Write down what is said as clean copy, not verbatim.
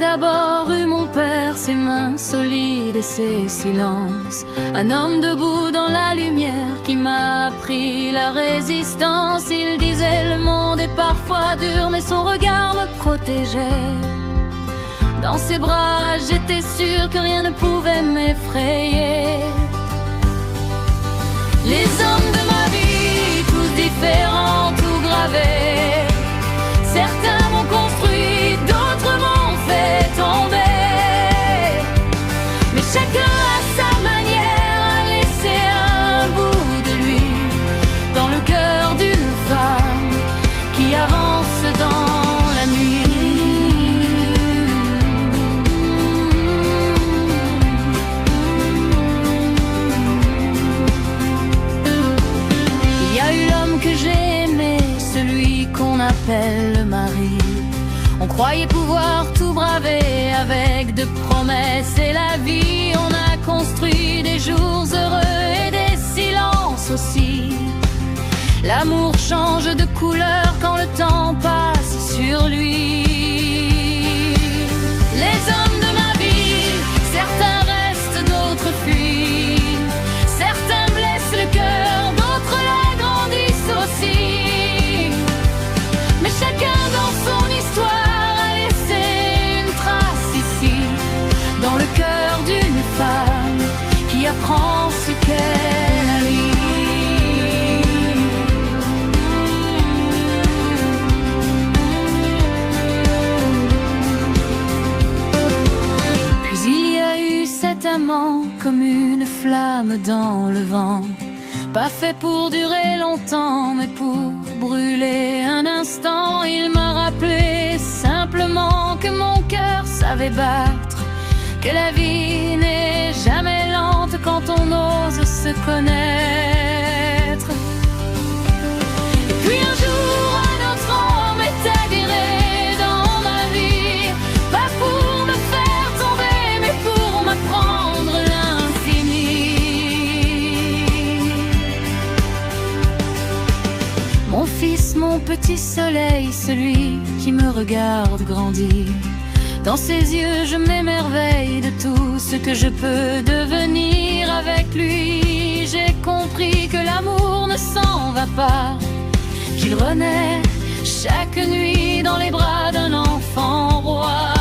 d'abord eu mon père, ses mains solides et ses silences. Un homme debout dans la lumière qui m'a appris la résistance. Il disait le monde est parfois dur, mais son regard me protégeait. Dans ses bras, j'étais sûre que rien ne pouvait m'effrayer. Les hommes de ma vie, tous différents, tout gravés. Certains m'ont construit, d'autres m'ont fait tomber. Mais chacun à sa manière a laissé un bout de lui dans le cœur d'une femme qui avance dans la nuit. Il y a eu l'homme que j'ai aimé, celui qu'on appelle le mari. On croyait pouvoir tout braver avec de promesses et la vie. On a construit des jours heureux et des silences aussi. L'amour change de couleur quand le temps passe sur lui. Les hommes de ma vie, certains restent, d'autres fuient. Certains blessent le cœur, d'autres l'agrandissent aussi. Mais chacun dans son histoire a laissé une trace ici, dans le cœur d'une femme qui apprend ce qu'elle a lu. Puis il y a eu cet amant comme une flamme dans le vent, pas fait pour durer longtemps, mais pour brûler un instant. Il m'a rappelé simplement que mon cœur savait battre, que la vie n'est jamais lente quand on ose se connaître. Et puis un jour, un autre homme est atterré dans ma vie, pas pour me faire tomber, mais pour m'apprendre l'infini. Mon fils, mon petit soleil, celui qui me regarde grandir. Dans ses yeux je m'émerveille de tout ce que je peux devenir. Avec lui j'ai compris que l'amour ne s'en va pas, qu'il renaît chaque nuit dans les bras d'un enfant roi.